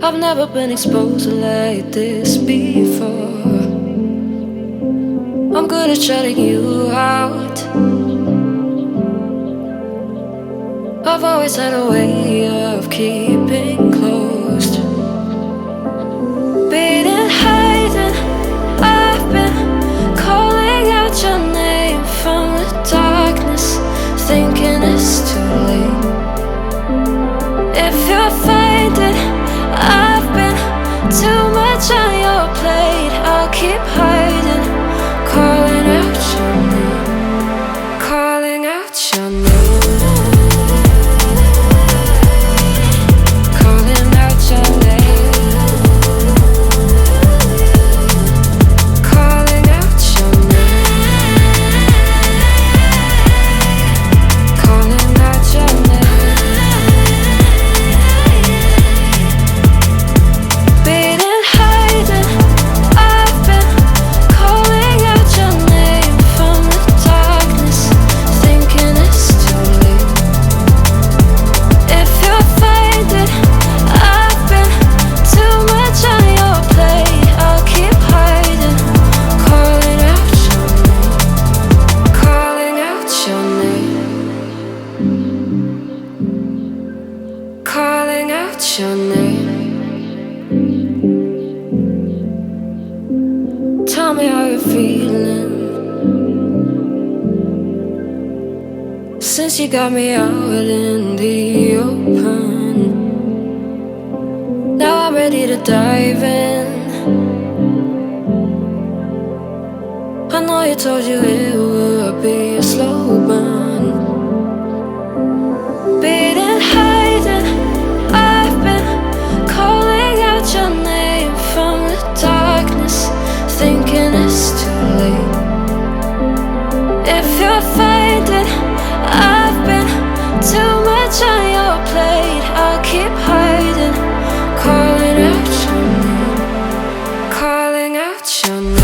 I've never been exposed like this before. I'm good at shutting you out. I've always had a way of keeping closed. Beating, hiding, I've been calling out your name from the darkness, thinking it's too late. If you're finding I've been too much on your plate, I'll keep hiding, calling out your name, calling out your name. Calling out your name. Tell me how you're feeling since you got me out in the open. Now I'm ready to dive in. I know you told you it would be a slow burn. Beating, hiding, I've been calling out your name from the darkness, thinking it's too late. If you're finding I've been too much on your plate, I'll keep hiding, calling out your name, calling out your name.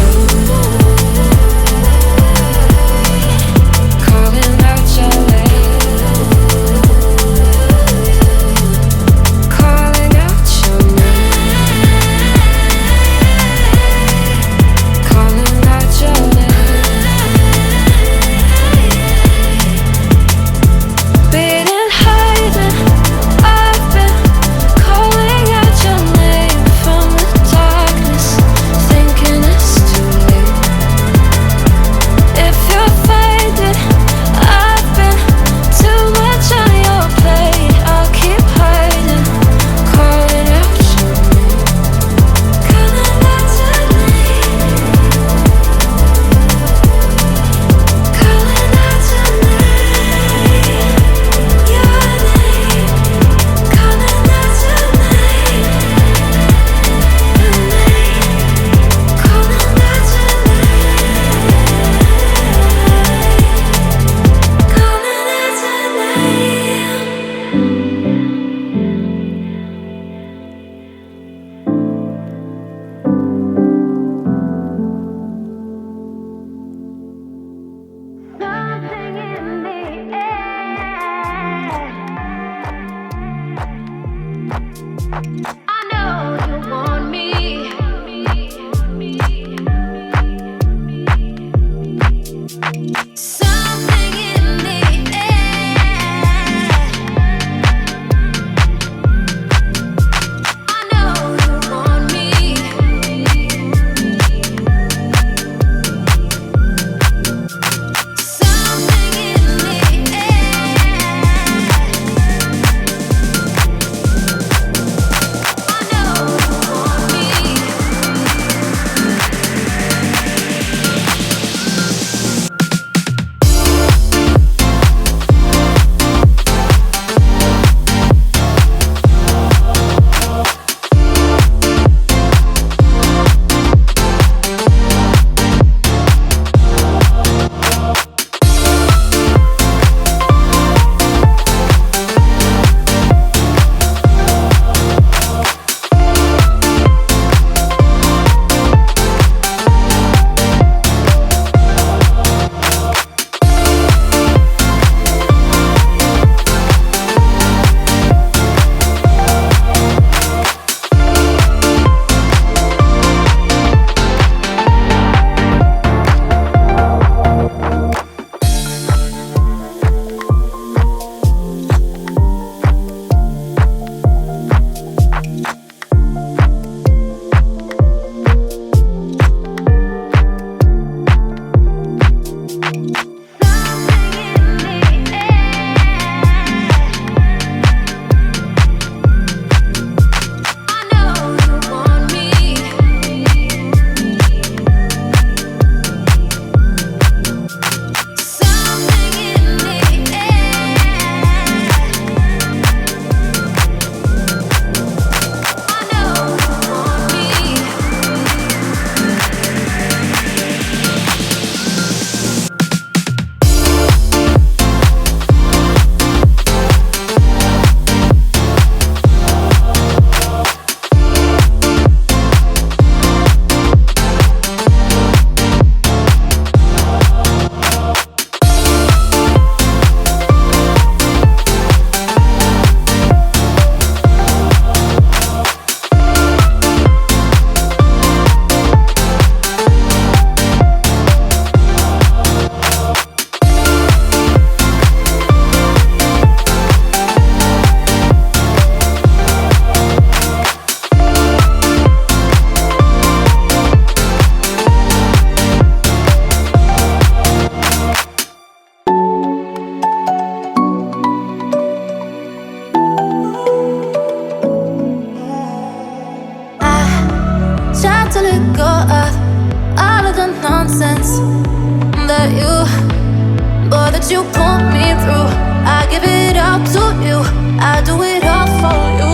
that you pull me through. I give it up to you, I do it all for you.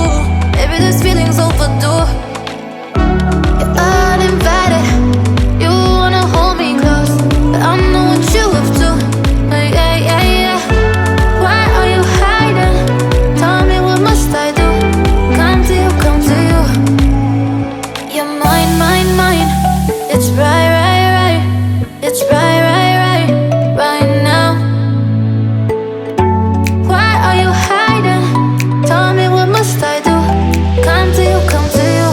Maybe this feeling's overdue. You're uninvited, you wanna hold me close, but I know what you have to. Yeah, yeah, yeah. Why are you hiding? Tell me, what must I do? Come to you, come to you. You're mine, mine, mine. It's right, right, right. It's right, right, right, right now. Why are you hiding? Tell me, what must I do? Come to you, come to you.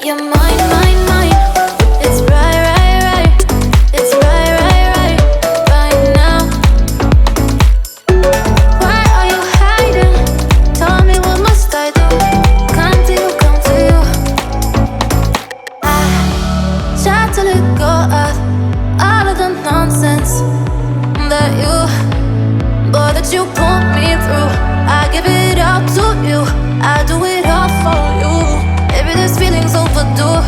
You're mine, mine, mine. It's right, right, right. It's right, right, right, right now. Why are you hiding? Tell me, what must I do? Come to you, come to you. I try to let go of all of the nonsense that you pull me through. I give it up to you, I do it all for you. Maybe this feeling's overdue.